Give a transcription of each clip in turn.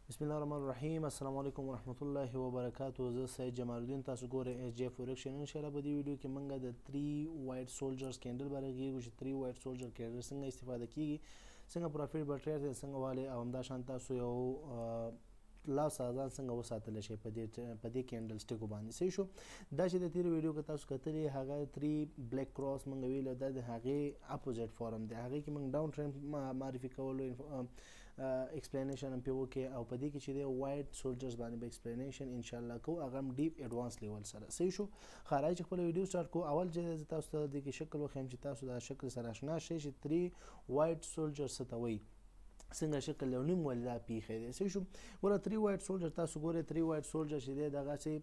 بسم الله الرحمن الرحیم. السلام علیکم ورحمت الله وبرکاتہ. زه سید جمال الدین، تاسو ګورئ ایس جی فورکس. ان شاء الله په دې ویډیو کې موږ د 3 وایټ سولجرز کینډل باندې غږیږو چې 3 وایټ سولجر کینډل څنګه استفاده کیږي، څنګه پروفیټ بټریټ څنګه والي، او همدا شان تاسو یو لاس آزاد څنګه وساتلی شئ په دې کینډل سټیکو باندې. صحیح شو. دا چې د تېرو ویډیو کې تاسو کتلې هغه 3 بلیک کراس موږ ویلو، دا د هغې اپوزیټ فارم دی. هغې کې موږ ډاون ټرینډ معرفي کولو، ایکسپلینیشن هم پې وکړې، او په دې کې چې دی وایټ سولجرز باندې به ایکسپلینیشن انشاءالله کوو، هغه هم ډیپ ایډوانس لیول سره. صحیح شو. ښه، راځئ چې خپله ویډیو سټارټ کوو. اول چې زه تاسو ته دې کې شکل وښیم چې تاسو دا شکل سره اشنا شئ چې 3 وایټ سولجر څه ته وایي، څنګه شکل یو نیم ولې دا پیښی دی. صحیح شو. ګوره 3 وایټ سولجر تاسو ګورئ، 3 وایټ سولجر چې دی دغسې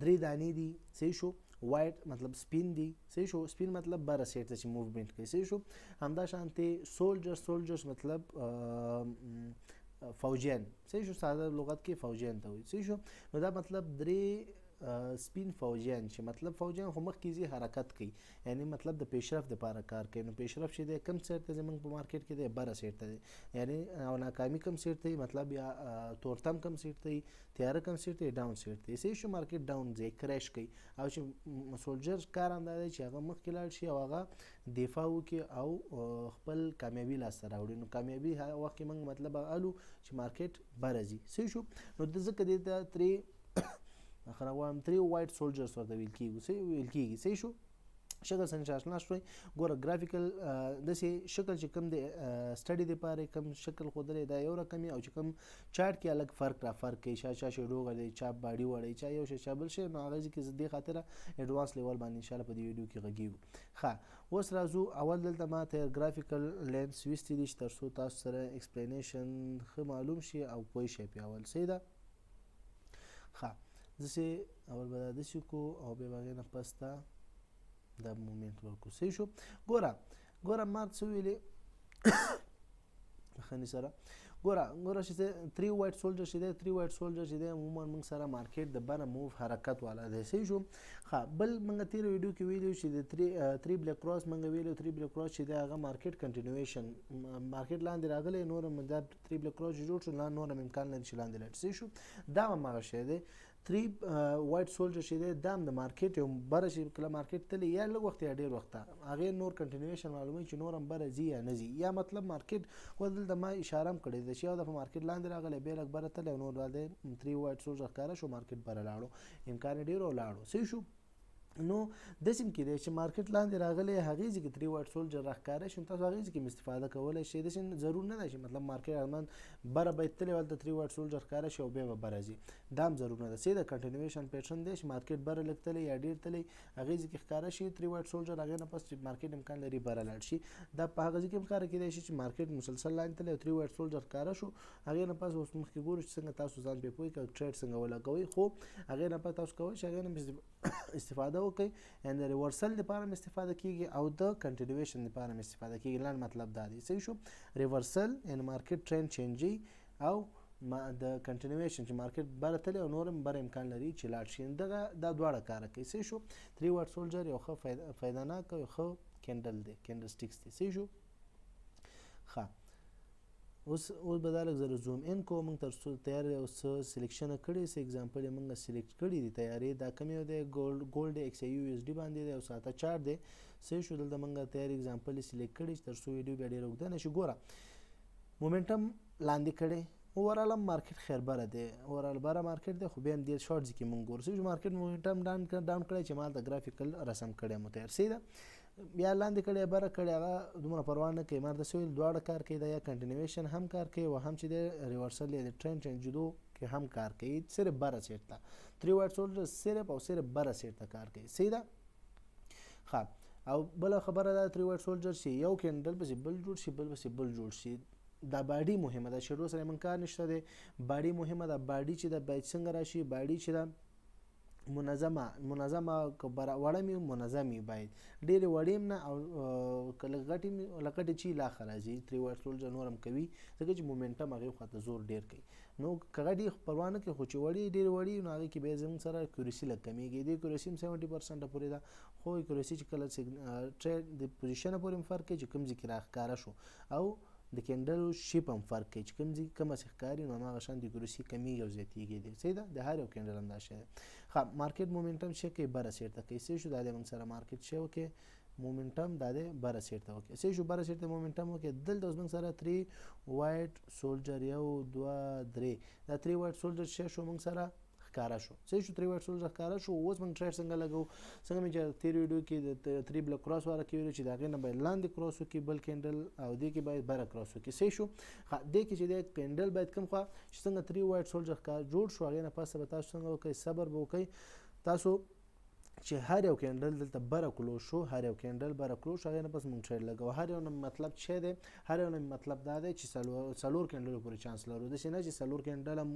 3 دانې دي. صحیح شو. وایټ مطلب سپین دی. صحیح شو. سپین مطلب بره سیټ ته چې موومنټ کوي. صحیح شو. همدا شانتې سولجرز مطلب فوجیان. صحیح شو. ساده لغت کې فوجیان ته وایي. صحیح شو. نو دا مطلب 3 سپین فوجیان چې مطلب فوجیان خو مخکې ځي حرکت کوي، یعنی مطلب د پیشرفت دپاره کار کوي. نو پیشرفت چې دی کم سیټ ته زموږ په مارکیټ کې دی، بره سیټ ته دی، یعنی او ناکامي کم سیټ ته مطلب یا تورتم کم سیټ ته، تیاره کم سیټ ته، ډاون سیټ ته. صحیح شو. مارکیټ ډاون ځي، کریش کوي، او چې سولجر کار همدا دی چې هغه مخکې لاړ شي او هغه دفاع وکړي او خپل کامیابي لاسته راوړي. نو کامیابي هغه وخت کې موږ مطلب الو چې مارکیټ بره ځي. صحیح شو. نو ځکه دې ته 3 وایټ سولجرز ورته ویل کېږي. صحیح شو. شکل څنګه اشنا شوی. ګوره ګرافیکل داسې شکل چې کوم د سټډي دپاره کوم شکل ښودلی دا یو رقم او چې کوم چارټ کې الګ فرق کوي، چا شیډو دی، چا باډي وړی، چا یو شی چا بل شی. نو هغه کې دې خاطره ایډوانس لیول باندې انشاءالله په دې ویډیو کې غږیږو. ښه، اوس راځو. اول دلته ما ته ګرافیکل لینس ویستي دي چې تر څو تاسو سره ایکسپلینیشن ښه معلوم شي او پوه شئ پې. اول صحیح ده. ښه، داسې اول به دا داسې کو او بیا به هغې نه پس ته دا مومنټ ورکو. صحیح شو. ګوره ما څه ویلې خني سره. ګوره چې 3 وایټ سولجر چې دی، 3 وایټ سولجر چې دی عموما موږ سره مارکیټ د بره موو حرکت والا دی. صحیح شو. ښه، بل موږ تېره ویډیو کې ویلو چې د 3 بلیک کراس موږ ویلو، 3 بلیک کراس چې دی هغه مارکیټ کنټینیویشن، مارکیټ لاندې راغلی، نور هم دا 3 بلیک کراس چې جوړ شو، نور هم امکان لري چې لاندې لاړ. صحیح شو. دا هم هغه شی دی. 3 وایټ سولجر چې دی دا هم د مارکیټ یو بره چې کله مارکیټ تللی یا لږ وخت یا ډېر وخته، هغې نور کنټینیویشن معلوموي چې نور هم بره ځي یا نه ځي، یا مطلب مارکیټ خو دلته ما اشاره هم کړې ده چې یو دفعه مارکیټ لاندې راغلی، بیا لږ بره تللی او نور دا دی 3 وایټ سولجر ښکاره شو، مارکیټ بره لاړو، امکان یې ډېر او لاړو. صحیح شو. نو داسې هم کیدای چې مارکیټ لاندې راغلی، هغې ځای کې 3 وایټ سولجر راښکاره شي، تاسو هغې ځای کې هم استفاده کولی شئ. داسې ضرور نه ده چې مطلب مارکیټ حتما بره باید تللی هلته 3 وایټ سولجر ښکاره شي او بیا به بره ځي، دا هم ضرور نه ده. صحیح ده. کنټینیویشن پیټرن دی چې مارکیټ بره لږ تللی یا ډېر تللی، هغې ځای کې ښکاره شي 3 وایټ سولجر، هغې نه پس چې مارکیټ امکان لري بره لاړ شي. دا په هغه ځای کې هم ښکاره کیدای شي چې مارکیټ مسلسل لاندې تللی او 3 وایټ سولجر ښکاره شو، هغې نه پس اوس مخکې ګورو چې څنګه تاسو ځان پې پوه کړئ، ټریډ څنګه ولګوئ. خو هغې نه پس تاسو کولی شئ هغې نه استفاده وکړئ، یعنې د ریورسل لپاره هم استفاده کیږي او د کنټینیویشن لپاره هم استفاده کیږي. لاند مطلب دا دی. صحیح شو. ریورسل یعنې مارکیټ ټرینډ چینجي، او د کنټینیویشن چې مارکیټ بره تللی او نور هم بره امکان لري چې لاړ شي. دا دواړه کاره کوي. صحیح شو. 3 وایټ سولجر یو ښه فایدهناک او یو ښه کینډل دی، کینډل سټیکس دی. صحیح شو. ښه، اوس به دا لږ زره زوم ان کوو. موږ تر څو تیار یو څه سلیکشنه کړي، څه اګزامپل یې موږ سلیکټ کړي دي تیارې. دا کوم یو دی؟ ګولډ ایکس ای یو ایس ډي باندې دی او ساته چارټ دی. صحیح شو. دلته موږ تیار اګزامپل یې سلیکټ کړي چې تر څو ویډیو بیا ډېره اوږده نه شي. ګوره مومنټم لاندې کړی، اوورال هم مارکیټ خیر بره دی، اوورال بره مارکیټ دی، خو بیا هم دې شارټ ځای کې موږ ګورو. صحیح شو. مارکیټ مومنټم ډاون کړی چې ما د ګرافیکل رسم کړی مو تیار. صحیح ده. بیا لاندې کړی بره کړی، هغه دومره پروا نه کوي. ما درته ویل دواړه کار کوي، دا یا کنټینیویشن هم کار کوي او هم چې دی ریورسل یا د ټرینډ چینجېدو کې هم کار کوي، صرف بره سیټ ته. 3 وایټ سولجر صرف او صرف بره سیټ ته کار کوي. صحیح ده. ښه، او بله خبره دا 3 وایټ سولجر چې یو کینډل پسې بل جوړ شي، بل پسې بل جوړ شي، دا باډي مهمه ده. شیډو سره من کار نشته دی، باډي مهمه ده. باډي چې ده باید څنګه راشي، باډي چې ده منظمه وړه مې منظمې باید ډېرې وړې هم نه او که لږ غټې لکټې چې لا ښه راځي. 3 وایټ سولجر نور هم کوي ځکه چې مومنټم هغې خواته زور ډېر کوي. نو که غټې پروا نه کوي، خو چې وړې ډېرې وړې نو هغې کې بیا زموږ سره اکیورسي لږ کمیږي. دې اکیورسي هم 70% پورې ده، خو اکیورسي چې کله ټریډ د پوزیشنه پورې هم فرق کوي چې کوم ځای کې راښکاره شو او د کینډل شیپ هم فرق کوي چې کوم ځای کومه چې ښکاري نو هماغه شان د اکورسي کمیږي او زیاتیږي دی صحیح ده د هر یو کینډل هم دا شی دی ښه مارکیټ مومنټم څه کوي بره سیټ ته کوي څه شو دا د موږ سره مارکیټ څه وکړي مومنټم دا د بره سیټ ته وکړي څه شو بره سیټ ته مومنټم وکړي دلته اوس موږ سره 3 وایټ سولجر 1 2 3 دا 3 وایټ سولجر څه شو موږ سره ښکارا شو صحیح شو 3 وایټ سولجر ښکارا شو اوس موږ ټریډ څنګه لګو څنګه مې چې تیر ویډیو کې د 3 بلک کراس واره کې ویل چې دا غي نه باید لاندې کراس وکړي بل کینډل او دې کې باید بره کراس وکړي صحیح شو دې کې چې د کینډل باید کوم خوا چې څنګه 3 وایټ سولجر ښکار جوړ شو هغه نه پاسه به تاسو څنګه وکړئ صبر به وکړئ تاسو چې هر یو کینډل دلته بره کلوز شو هر یو کینډل بره کلوز شو هغې نه پس مونږ ټریډ لګو هر یو نه مطلب څه دی هر یو نه مطلب دا دی چې څلور کینډلو پورې چانس لرو داسې نه چې څلور کینډل هم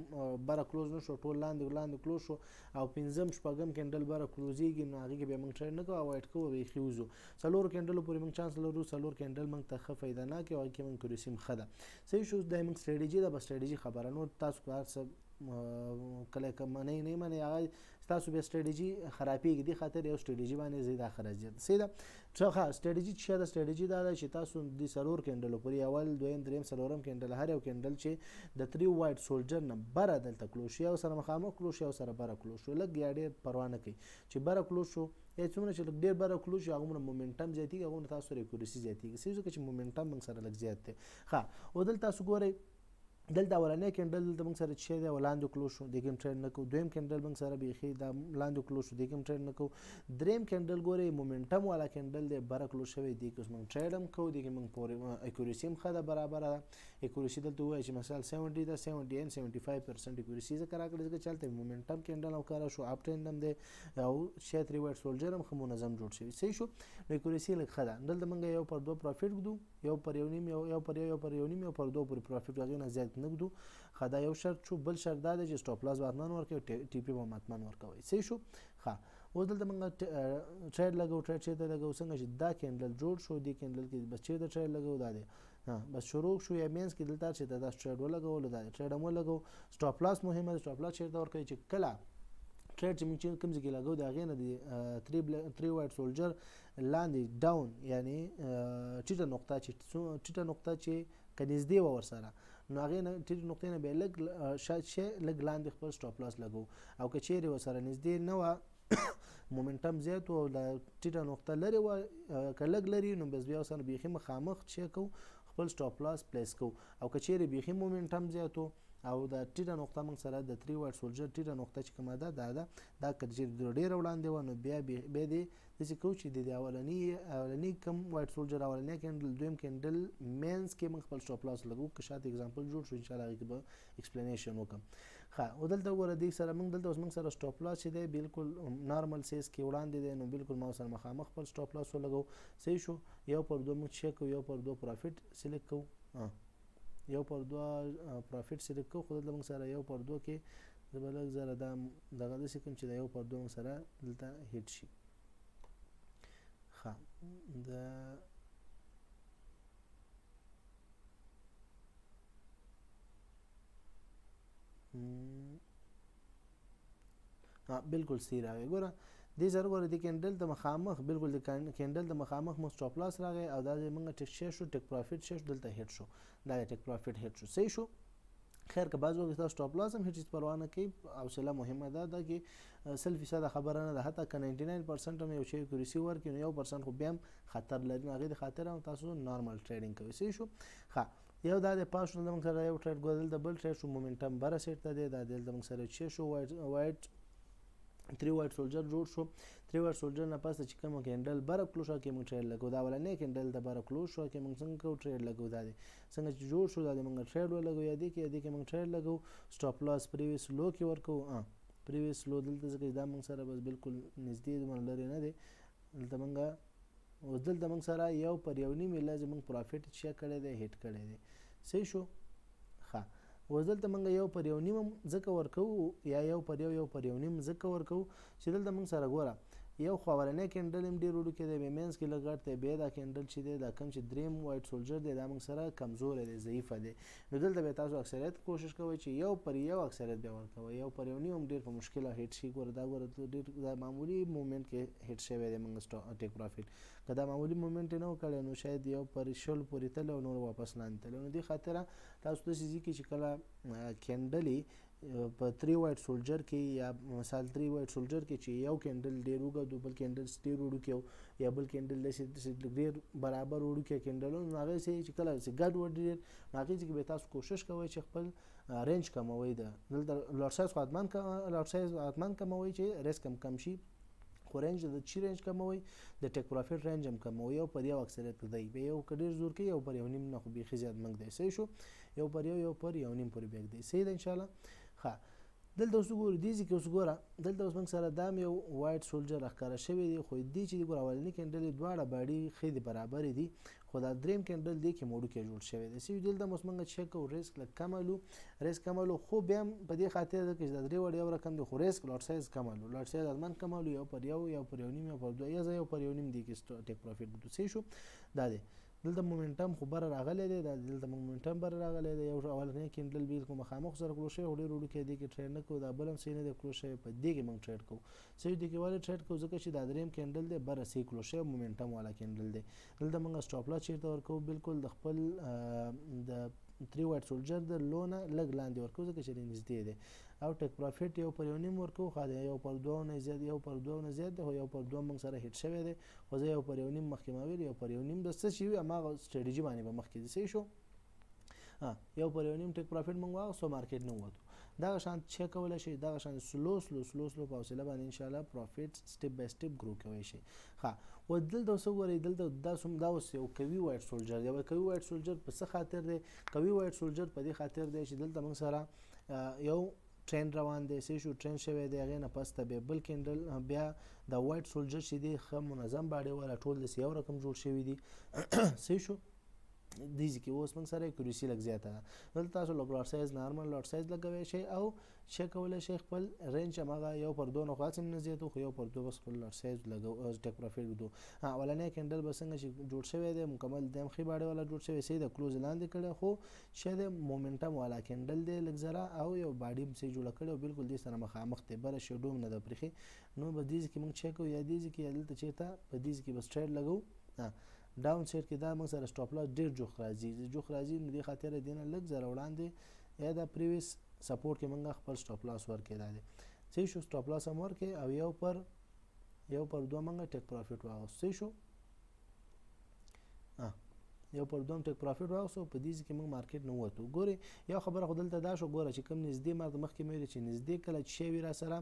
بره کلوز نه شو ټول لاندې کلوز شو او پنځم شپږم کینډل بره کلوزیږي نو هغې کې بیا مونږ ټریډ نه کوو او وایټ کوو بیخي وځو څلورو کینډلو پورې مونږ چانس لرو څلور کینډل مونږ ته ښه فایده نه کوي او هغې کې مونږ کرسي هم ښه ده صحیح شو دا مونږ سټریټجي ده بس سټریټجي خبره نو تاسو که هر څه کله که منئ نه منئ هغه تاسو بیا سټریټجي خرابېږي دې خاطر یو سټریټجي باندې زه دا خرجیت صحیح ده ښه سټریټجي څه ده سټریټجي دا ده چې تاسو د څلور کینډلو پورې اول دویم دریم څلورم کینډل هر یو کینډل چې د 3 وایټ سولجر نه بره دلته کلوز شي او سره مخامخ کلوز شي او سره بره کلوز شو لږ یا ډېر پروا نه کوي چې بره کلوز شو یا څومره چې لږ ډېر بره کلوز شي هغومره مومنټم زیاتېږي هغومره تاسو سره اکورسي زیاتېږي صحیح ځکه چې مومنټم موږ سره لږ زیات دی ښه او دلته تاسو ګورئ دلته اولنی کینډل دلته موږ سره چې دی ولاندې کلوز شو دې کې هم ټریډ نه کوو دویم کینډل موږ سره بیخي دا لاندې کلوز شو دې کې هم ټریډ نه کوو دریم کینډل ګورئ مومنټم والا کینډل دی بره کلوز شوی دې کې اوس موږ ټریډ هم کوو دې کې موږ پورې اکورسي هم ښه ده برابره ده اکورسي دلته ووایي چې مثال 70 ده 70 75% اکورسي ځکه راکړې ځکه چې هلته مومنټم کینډل هم کاره شو اپ ټرینډ هم دی او شی 3 وایټ سولجر هم ښه منظم جوړ شوی صحیح شو نو اکورسي لږ ښه ده دلته موږ یو پر دو پروفیټ ږدو یو پر یو نیم یو پر دو پورې پروفیټ هغې نه زیات نه ږدو ښه دا یو شرط شو بل شرط دا دی چې سټاپ لاس به حتما ورکوئ ټي پی به هم حتما ورکوئ صحیح شو ښه اوس دلته موږ ټریډ لګو ټریډ چېرته لګو څنګه چې دا کینډل جوړ شو دې کینډل کې بس چېرته ټریډ لګو دا دی بس شروع شو یا مینس کې دلته چې دا ټریډ ولګولو دا ټریډ هم ولګو سټاپ لاس مهمه ده سټاپ لاس چېرته ورکوئ چې کله ټریډ چې موږ کوم ځای کې لګو د هغې نه د 3 وایټ سولجر لاندې ډاون یعنی ټیټه نقطه چې که نږدې وه ورسره نو هغې نه ټیټې نقطې نه بیا لږ شاید شی لږ لاندې خپل سټاپ لاس لګو او که چیرې ورسره نږدې نه وه مومنټم زیات و او د ټیټه نقطه لرې وه که لږ لري نو بس بیا ورسره بیخي مخامخ چې کوو خپل سټاپ لاس پلیس کوو او که چیرې بیخي مومنټم زیات و او د ټیټه نقطه موږ سره د 3 وایټ سولجر ټیټه نقطه چې کومه ده دا که چیرې ډېره وړاندې وه نو بیا دې داسې کوو چې د اولني کم وایټ سولجر اولنی کینډل دویم کینډل مینس کې موږ خپل سټاپ لاس لګو که شاته اګزامپل جوړ شو انشاءالله هغې کې به ایکسپلینیشن وکړم ښه او دلته وګوره دې سره موږ دلته اوس موږ سره سټاپ لاس چې دی بالکل نارمل سیز کې وړاندې دی نو بالکل ما سره مخامخ خپل سټاپ لاس ولګو صحیح شو یو پر دو موږ چیک کوو یو پر دو پروفیټ سلیکټ کوو یو پر دو پروفیټ سلیکټ کوو خو دلته موږ سره یو پر دو کې زه به لږ زره دا دغه داسې کوم چې د یو پر دو موږ سره دلته هیټ شي ښه د بالکل صحیح راغی ګوره دې سره ګوره د کینډل د مخامخ بالکل د کینډل د مخامخ مو سټاپ لاس راغی او دا موږ ټیک شی شو ټیک پروفیټ شی شو دلته هیټ شو دا ټیک پروفیټ هیټ شو صحیح شو خیر که بعض وخت تاسو سټاپ لاس هم هیڅ پروا نه کوي حوصله مهمه ده چې 100% خبره نه ده حتی که 99% هم یو شی اکورسي ورکړي نو 1% خو بیا هم خطر لري نو هغې د خاطر هم تاسو نارمل ټریډینګ کوئ صحیح شو ښه یو دا د پاس شو موږ سره یو ټریډ ګورل د بل ټریډ شو مومنټم بره سیټ ته دی دا دلته موږ سره چې شو وایټ 3 وایټ سولجر جوړ شو 3 وایټ سولجر نه پاسه چې کوم کینډل بره کلوز شو کې موږ ټریډ لګو دا ولنی کینډل د بره کلوز شو کې موږ څنګه کو ټریډ لګو دا دی څنګه چې جوړ شو دا موږ ټریډ ولګو یا دی کې موږ ټریډ لګو سټاپ لاس پریویس لو کې ورکو پریویس لو دلته ځکه دا موږ سره بس بالکل نږدې دومره لرې نه دی دلته موږ سره یو پر یو نیم لازم موږ پروفیټ چیک کړی دی هیټ کړی دی صحیح شو ښه اوس دلته موږ یو پر یو نیم ځکه ورکوو یا یو پر یو نیم ځکه ورکوو چې دلته موږ سره ګوره یو خو اولنی کینډل هم ډېر وړوکی دی، بیا منځ کې لږ غټ دی، بیا دا کینډل چې دی دا کوم چې دریم وایټ سولجر دی دا موږ سره کمزوری دی، ضعیفه دی. نو دلته بیا تاسو اکثریت کوشش کوئ چې یو پر یو اکثریت بیا ورکوئ، یو پر یو نیم هم ډېر په مشکله هیټ شي. ګوره دا ډېر دا معمولي مومنټ کې هیټ شوی دی موږ ټیک پروفیټ. که دا معمولي مومنټ یې نه و کړی نو شاید یو پر شل پورې تللی او نور واپس لاندې تللی. نو دې خاطره تاسو داسې ځي کې چې کله کینډلې په 3 وایټ سولجر کې یا مثال 3 وایټ سولجر کې چې یو کینډل ډېر اوږد او بل کینډل ډېر وړوکی یا بل کینډل داسې ډېر برابر وړوکی کینډل و، نو هغې چې کله ګډ وډ ډېر نو هغې ځای کې بیا تاسو کوشش کوئ چې خپل رینج کموئ. دلته لوټ سایز خو حتما کموئ چې ریسک هم کم شي، خو رینج د چی رینج کموئ د ټیک پروفیټ رینج هم کموئ. یو پر یو اکثریت دی، بیا یو که ډېر زور کوي یو پر یو نیم نه خو بیخي زیات منګ دی. صحیح شو، یو پر یو نیم پورې بیګ دی. صحیح ده انشاءالله. ښه دلته اوس وګورو دې ځای کې اوس ګوره دلته اوس موږ سره دا هم یو وایټ سولجر راښکاره شوی دی، خو دې چې ګوره اولني کینډل یې دواړه باډي ښې دي برابرې دي، خو دا دریم کینډل دې کې موړوکی جوړ شوی دی. صحیح دلته هم اوس موږ چیک کوو ریسک لږ کملو خو بیا هم په دې خاطر ده چې دا درې وړ یو رقم دی خو ریسک لوټ سایز کملو حتما کملو یو پر یو نیم یو پر دوه یا زه یو پر یو نیم دی کې ټیک پروفیټ ګټو. صحیح شو. دا دی دلته مومنټم خو بره راغلی دی، دا دلته مومنټم بره راغلی دی. یو اولنی کینډل بالکل مخامخ سره کلوز شوی خو ډېر وړوکی دی کې ټریډ نه کوو، دا بل هم صحیح نه دی کلوز شوی، په دې کې موږ ټریډ کوو. صحیح دې کې ولې ټریډ کوو؟ ځکه چې دا دریم کینډل دی بره صحیح کلوز شوی مومنټم والا کینډل دی. دلته موږ سټاپ لاس چیرته ورکوو؟ بالکل د خپل د 3 وایټ سولجر د لو نه لږ لاندې ورکوو ځکه چې نږدې دی، او ټیک پروفیټ یو پر یو نیم ورکوو. خو یو پر دوه نه زیات دی، خو یو پر دوه موږ سره هیټ شوی دی، خو زه یو پر یو نیم مخکې ما ویل یو پر یو نیم د څه شي وي هماغه سټریټجي باندې به مخکې ځي. صحیح شو. یو پر یو نیم ټیک پروفیټ موږ واخیستو مارکیټ نه ووتو. دغه شان چیک کولی شئ، دغه شان سلو په حوصله باندې انشاءالله پروفیټ سټیپ بای سټیپ ګرو کولی شئ. ښه و دلته اوس وګورئ دلته دا اوس یو قوي وایټ سولجر دی. قوي وایټ سولجر په څه خاطر دی؟ قوي وایټ سولجر په دې خاطر دی چې دلته موږ سره یو ټرین روان دی. صحیح شو، ټرین شوی دی، هغې نه پس ته بیا بل کینډل بیا د وایټ سولجر چې دی ښه منظم باډي والا ټول داسې یو رقم جوړ شوي دي. صحیح شو. دې ځای کې اوس موږ سره اکیورسي لږ زیاته ده. دلته تاسو لوټ سایز نارمل لوټ سایز لګوی شئ او چیک کولی شئ خپل رینج هماغه یو پر دوه نه خو هسې نه زیاتو، خو یو پر دوه بس خپل لوټ سایز لګو ټیک پروفیټ ږدو. اولنی کینډل به څنګه چې جوړ شوی دی مکمل دی هم ښې باډي والا جوړ شوی، صحیح د کلوز لاندې کړی، خو شاید مومنټم والا کینډل دی لږ ذره او یو باډي هم صحیح جوړه کړې او بالکل دې سره مخامخ دی، بره شیډو هم نه ده پرېښې. نو به دې ځای کې موږ چیک کوو یا دې ځای کې یا دلته چېرته په دې ځای کې به سټریټ لګوو. ډاون سایډ کې دا موږ سره سټاپ لاس ډېر جوخ راځي نو دې خاطره دې نه لږ ذره وړاندې یا دا پریویس سپورټ کې موږ خپل سټاپ لاس ورکړی دا دی. صحیح شو. سټاپ لاس هم ورکړی او یو پر دوه موږ ټیک پروفیټ واخیستو. صحیح شو. یو پر دوه ټیک پروفیټ واخیستو، په دې ځای کې موږ مارکیټ نه ووتو. ګورئ یو خبره خو دلته دا شو، ګوره چې کوم نږدې ما مخکې مې ویلې چې نږدې کله چې شی وي را سره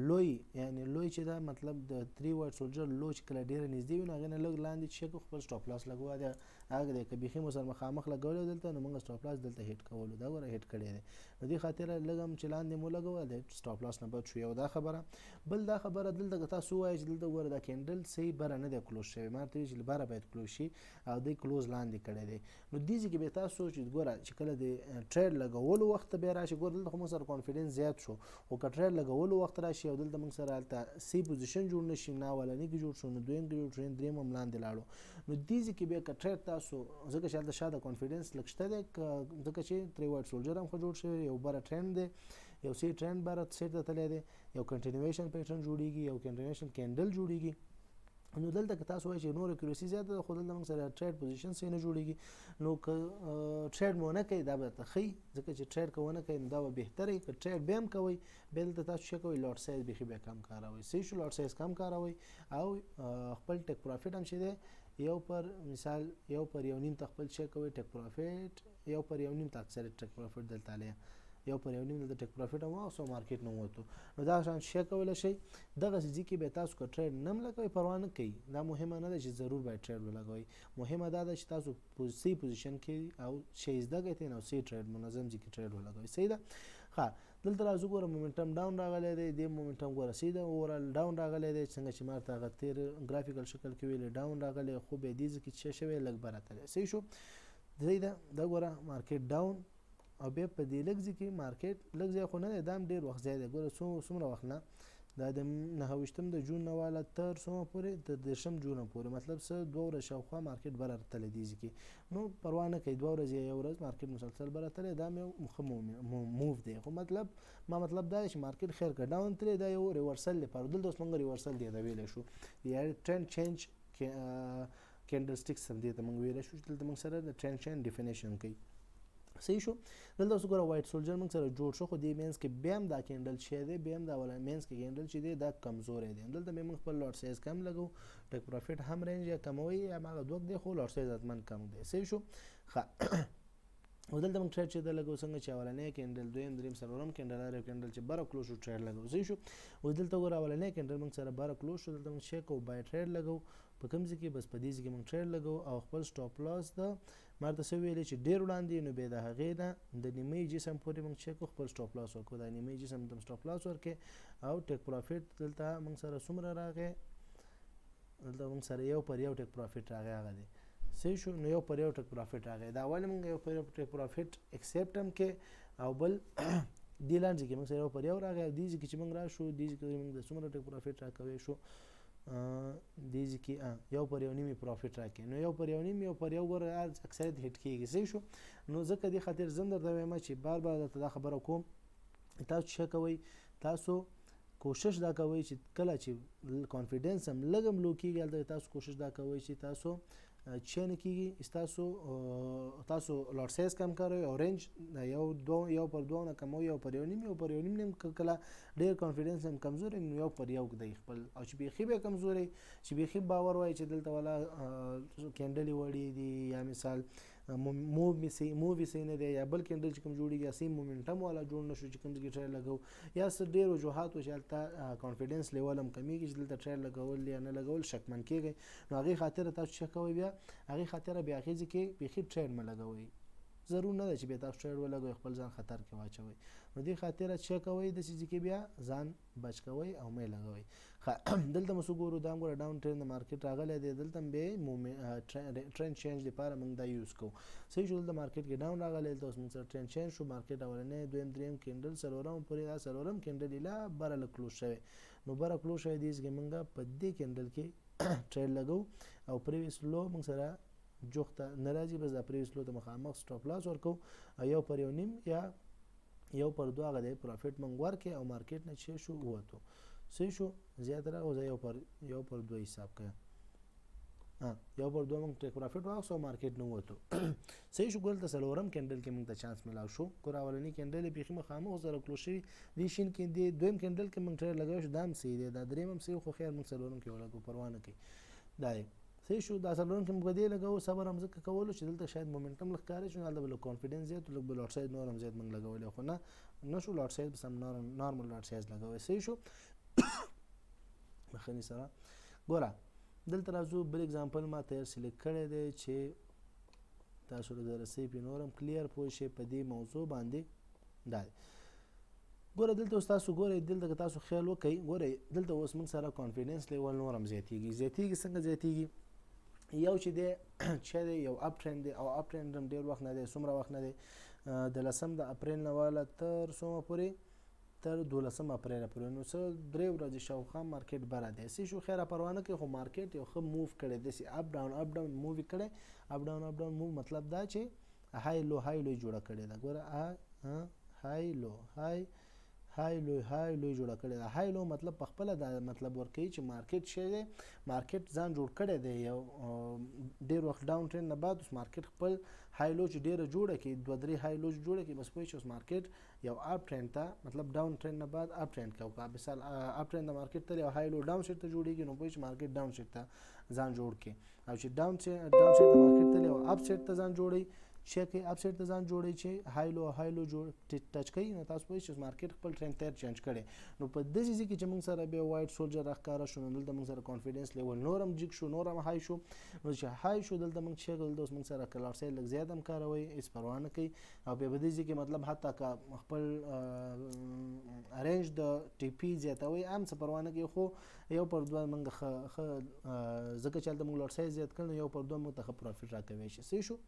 لوی یعنې لوی چې دا مطلب د 3 وایټ سولجر لو چې کله ډېره نږدې وي نو هغې نه لږ لاندې چیک خپل سټاپ لاس لګوو. هغه دی که بیخي مو سره مخامخ لګولی دلته نو موږ سټاپ لاس دلته هیټ کولو، دا ګوره هیټ کړی دی. نو دې خاطره لږ هم چې لاندې مو لګوه د سټاپ لاس نه بچ شو. یو دا خبره. بل دا خبره دلته که تاسو ووایئ چې دلته ګوره دا کینډل صحیح بره نه دی کلوز شوی، ما ورته ویل چې بره باید کلوز شي او دی کلوز لاندې کړی دی. نو دې ځای کې بیا تاسو چې ګوره چې کله د ټریډ لګولو وخت ته بیا راشي، ګوره دلته خو موږ سره کانفیډنس زیات شو، خو که ټریډ لګولو وخت راشي او دلته موږ سره هلته سی پوزیشن جوړ نه شي، نه اولني کې جوړ شو نه دویم کې جوړ شو نه دریم هم لاندې لاړو، نو دې ځای کې بیا که ټریډ تاسو ځکه چې هلته شاته کانفیډنس لږ شته دی ځکه چې 3 وایټ سولجر هم ښه جوړ شوی، یو بره ټرینډ دی، یو سی ټرینډ بره سیټ ته تللی دی، یو کنټینیویشن پیټرن جوړیږي، یو کنټینیویشن کینډل جوړیږي. نو دلته که تاسو وایئ چې نور اکیورسي زیاته ده خو دلته موږ سره ټریډ پوزیشن صحیح نه جوړیږي. نو که ټریډ مو ونه کوئ دا به درته ښیي، ځکه چې ټریډ که ونه کوئ نو دا به بهتره وي. که ټریډ بیا هم کوئ بیا دلته تاسو څه کوئ لوټ سایز بیخي بیا کم کاروئ. صحیح شو. لوټ سایز کم کاروئ او خپل ټیک پروفیټ هم چې دی یو پر مثال یو پر یو نیم ته خپل چیک کوئ ټیک پروفیټ، یو پر یو نیم ته اکثر ټیک پروفیټ دلته علیه یو پر یو نیم د ټیک پروفیټ هم واخیستو مارکیټ نه ووتو. نو دا شان چیک کولی شئ. دغسې ځای کې بیا تاسو که ټریډ نه هم لګوئ پروا نه کوي، دا مهمه نه ده چې ضرور باید ټریډ ولګوئ، مهمه دا ده چې تاسو صحیح پوزیشن کې او شی زده کړئ او صحیح ټریډ منظم ځای کې ټریډ ولګوئ. صحیح ده. ښه دلته راځو ګوره مومنټم ډاون راغلی دی، دې مومنټم ګوره صحیح ده اوورال ډاون راغلی دی، څنګه چې ما ورته هغه تېر ګرافیکل شکل کې ویلې ډاون راغلی، خو بیا دې ځای کې څه شوی لږ بره تللی. صحیح شو. صحیح ده. دا ګوره مارکیټ ډاون او بیا په دې لږ ځای کې مارکیټ لږ ځای خو نه دی، دا هم ډېر وخت ځای دی، ګوره څومره وخت نه دا د 29 د جون نه والا تر څومره پورې تر 10 جون پورې مطلب څه 2 ورځې شاوخوا مارکیټ بره تللی دی ځکه نو پروا نه کوي 2 ورځې یا یو ورځ مارکیټ مسلسل بره تللی دا مې ښه موو دی خو مطلب دا چې مارکیټ خیر که ډاون تللی دا یو ریورسل لپاره دلته اوس موږ ریورسل دی دا ویلی شو یا ټرند چینج کینډل سټیکس هم دی ته موږ ویلی شو چې دلته موږ سره د ټرند چینج ډیفینیشن کوي صحیح شو دلته اوس ګوره وایټ سولجر موږ سره جوړ شو خو دې مینس کې بیا هم دا کینډل چې دی بیا هم دا ولا مینس کې کینډل چې دی دا کمزوری دی دلته مې موږ خپل لاټ سایز کم لګو ټیک پروفیټ هم رینج یا کموي یا هغه دوک دی خو لاټ سایز حتما کم دی صحیح شو ښه او دلته موږ ټریډ چې د لګو څنګه چې اولنی کینډل دویم دریم څلورم کینډل هر یو کینډل چې بره کلوز شو ټریډ لګو صحیح شو اوس دلته ګوره اولنی کینډل موږ سره بره کلوز شو دلته موږ چیک او بای ټریډ لګو په کوم ځای کې بس په دې ځای کې موږ ټریډ لګو او خپل سټاپ لاس د ما ته څه ویلې چې ډېر وړاندې نو بیا د هغې نه د نیمۍ جسم پورې موږ چیک خپل سټاپ لاس ورکړو دا نیمۍ جسم ته سټاپ لاس ورکړې او ټیک پروفیټ دلته موږ سره څومره راغی دلته موږ سره یو پر یو ټیک پروفیټ راغی هغه دی صحیح شو نو یو پر یو ټیک پروفیټ راغی دا ولې موږ یو پر یو ټیک پروفیټ ایکسپټ هم کې او بل دې لاندې کې موږ سره یو پر یو راغی او دې ځای کې چې موږ راشو دې ځای کې موږ د څومره ټیک پروفیټ راکوی شو دې ځای کې یو پر یو نیمې پروفیټ راکوي نو یو پر یو نیم یو پر یو ګوره اکثریت هیټ کېږي صحیح شو نو ځکه دې خاطر زه هم درته وایم چې بار بار درته دا خبره کوم تاسو څه کوئ تاسو کوشش دا کوئ چې کله چې کانفیډنس هم لږ هم لو کېږي هلته تاسو کوشش دا کوئ چې تاسو چې نه کېږي تاسو لاټ سایز کم کوئ او رینج یو پر دوه نه کموي یو پر یو نیم کله ډېر کانفیډنس هم کمزوری نو یو پر یو دی خپل او چې بیخي به کمزوری چې بیخي باور وایي چې دلته والا کینډلې وړې دي یا مثال مووی صحیح نه دی یا بل کینډل چې کوم جوړېږي سیم مومنټم والا جوړ نه شو چې کوم ځای کې ټریډ لګو یا څه ډېر وجوهات و چې هلته کانفیډنس لیول هم کمیږي چې دلته ټریډ لګول یا نه لګول شکمن کېږئ نو هغې خاطره تاسو څه کوئ بیا هغې خاطره بیا هغې ځای کې بیخي ټریډ مه لګوئ ضرور نه ده چې بیا تاسو ټریډ ولګوئ خپل ځان خطر کې واچوئ نو دې خاطره څه کوئ داسې ځای کې بیا ځان بچ کوئ او مه یې لګوئ دلته مو څه ګورو دا هم ګوره ډاون ټرین د مارکیټ راغلی دی دلته هم بیا ټرین چینج لپاره موږ دا یوز کوو صحیح شو دلته مارکیټ کې ډاون راغلی دلته اوس موږ سره ټرین چینج شو مارکیټ اولنی دویم دریم کینډل څلورم پورې دا څلورم کینډل یې لا بره لږ کلوز شوی نو بره کلوز شوی دې ځای کې موږ په دې کینډل کې ټریډ لګو او پریویس لو موږ سره جوخته نه راځي بس دا پریویس لو ته مخامخ سټاپ لاس ورکوو یو پر یو نیم یا یو پر دوه هغه دی پروفیټ موږ ورکړې او مارکیټ نه چې شو ووتو صحیح شو زیاتره او زه یو پر دوه حساب کوم یو پر دوه موږ ټیک پروفیټ واخیستو مارکیټ نه ووتو صحیح شو ګل ته څلورم کینډل کې موږ ته چانس ملاو شو ګوره اولني کینډل یې بیخي مخامخ سره کلوز شوي دې شین کې دې دویم کینډل کې موږ ټریډ لګوی شو دا هم صحیح دی دا دریم هم صحیح خو خیر موږ څلورم کې ولګو پروا نه کوي دا دی صحیح شو دا څلورم کې موږ دې لګو صبر هم ځکه کولو چې دلته شاید مومنټم لږ ښکاري شو هلته به لږ کانفیډنس زیات لږ به لاټ سایز نور هم زیات موږ لګولی خو نه شو لاټ سایز بس هم نارمل لاټ سایز لګوی صحیح شو مخني سره ګوره دلته راځو بل اگزامپل ما تیار سلیکټ کړی دی چې تاسو د رسۍ په نور هم کلیر پوه شئ په دې موضوع باندې دا دی ګوره دلته اوس تاسو ګورئ دلته که تاسو خیال وکئ ګورئ دلته اوس موږ سره کانفیډنس لیول نور هم زیاتېږي څنګه زیاتېږي یو چې دی چې دی یو اپ ټرینډ دی او اپ ټرینډ هم ډېر وخت نه دی څومره وخت نه دی د 10 د اپریل نه واله تر څومره پورې تر 12 اپریل پورې نو څه 3 ورځې شاوخوا مارکیټ بره دی څه شو خیره پروا نه کوي خو مارکیټ یو ښه موو کړی داسې اپ ډاون موو یې کړی اپ ډاون موو مطلب دا چې های لو جوړه کړې ده ګوره های لو جوړه کړې ده های لو مطلب په خپله دا مطلب ورکوي چې مارکیټ شی دی مارکیټ ځان جوړ کړی دی یو ډېر وخت ډاون ټرینډ نه بعد اوس مارکیټ خپل های لو چې ډېره جوړه کړي 2-3 های لو جوړه کړي بس پوه شي اوس مارکیټ یو اپ ټرینډ ته مطلب ډاون ټرینډ نه بعد اپ ټرینډ کوي مثال اپ ټرینډ د مارکیټ تل یو های لو ډاون سایډ ته جوړېږي نو پوه شي مارکیټ ډاون سایډ ته ځان جوړ کړي او چې ډاون سایډ د مارکیټ تل یو اپ سایډ ته ځان جوړي چې کې اپ سایډ ته ځان جوړي چې های لو جوړ ټچ کوي نو تاسو پوه شئ مارکیټ خپل ټرینډ تیر چینج کړي نو په دې ځای کې چې موږ سره بیا وایټ سولجر راښکاره شو نو دلته موږ سره کانفیډنس لیول نور هم جګ شو نور هم های شو نو چې های شو دلته موږ چې دلته اوس موږ سره کلر سایډ لږ زیات هم کاروي هېڅ پروا نه کوي او بیا په دې ځای کې مطلب حتی که خپل رینج د ټي پي زیاتوي هم څه پروا نه کوي خو یو پر دوه موږ ښه ځکه چې هلته موږ لوټ سایز زیات کړ نو یو پر دوه موږ ته ښه پروفیټ راکوی شي صحیح شو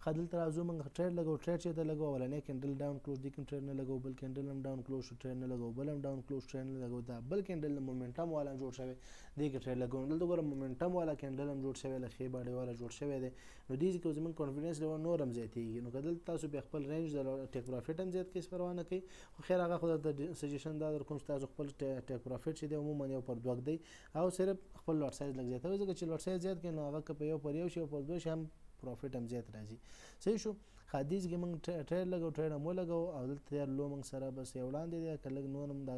ښه دلته راځو موږ ټریډ لګو ټریډ چېرته لګو اولنی کینډل ډاون کلوز دې کوم ټریډ نه لګو بل کینډل هم ډاون کلوز شو ټریډ نه لګو بل هم ډاون کلوز ټریډ نه لګو دا بل کینډل مومنټم والا جوړ شوی دې کې ټریډ لګو دلته ګوره مومنټم والا کینډل هم جوړ شوی له ښې باډي والا جوړ شوی دی نو دې کې زموږ کانفیډنس لیول نور هم زیاتېږي نو که دلته تاسو بیا خپل رینج د ټیک پروفیټ هم زیات کیس پروا نه کوي خو خیر هغه خو د سجیشن دا در کوم چې تاسو خپل ټیک پروفیټ چې دی عموما یو پر دوه دی او صرف خپل لوټ سایز لږ زیاتوي ځکه چې لوټ سایز زیات کړئ نو هغه که په یو پر یو شي او پر دوه شي هم پروفیټ هم زیات راځي صحیح شو حدیث کې موږ ټریډ لګو ټریډ هم ولګو او دلته یار لو موږ سره بس یو وړاندې دی که لږ نور هم دا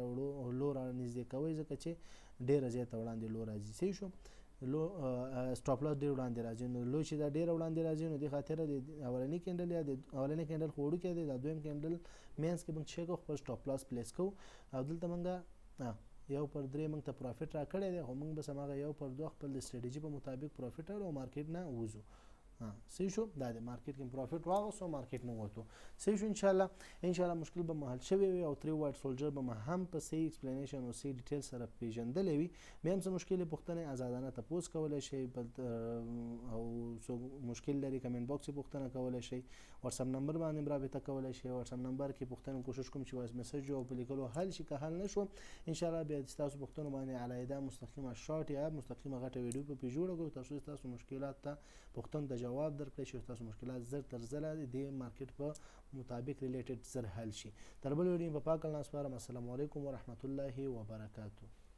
لو را نږدې کوئ ځکه چې ډېره زیاته وړاندې لو راځي صحیح شو لو سټاپ لاس ډېر وړاندې راځي نو لو چې دا ډېر وړاندې راځي نو دې خاطر د اولنی کینډل یا د اولنی کینډل خو وړوکی دی دا دویم کینډل مینس کې موږ چیک خپل سټاپ لاس پلیس کوو او دلته موږ یو پر درې موږ ته پروفیټ راکړی دی خو موږ بس هماغه یو پر دوه خپل د سټریټجي په مطابق پروفیټ او مارکیټ نه وځو صحیح شو دا د مارکیټ کې پروفیټ واغوسو مارکیټ نه وته صحیح شو ان شاء الله مشکل به محل شوی وي او 3 وایټ سولجر به هم په صحیح ایکسپلینیشن او صحیح ډیټیل سره پیژندلې وي بیا هم څه مشکل پوښتنه آزادانه تاسو کولای شئ او څو مشکل لري کمنټ باکس کې پوښتنه کولای شئ واتساپ نمبر باندې رابطه کولای شئ واتساپ نمبر کې پوښتنه کوشش کوم چې وایس میسج او په لیکلو حل شي که حل نشو ان شاء الله بیا تاسو پوښتنه باندې علیحده مستقیمه شارټ یا مستقیمه غټه ویډیو په جوړه کوو تاسو مشکلات ته پوښتنه ته جواب درکړئ چې تاسو مشکلات زر تر زر د مارکیټ په مطابق ریلیټډ زر حل شي تر بل ویډیو په پاک الله سپارم السلام علیکم ورحمت الله وبرکاته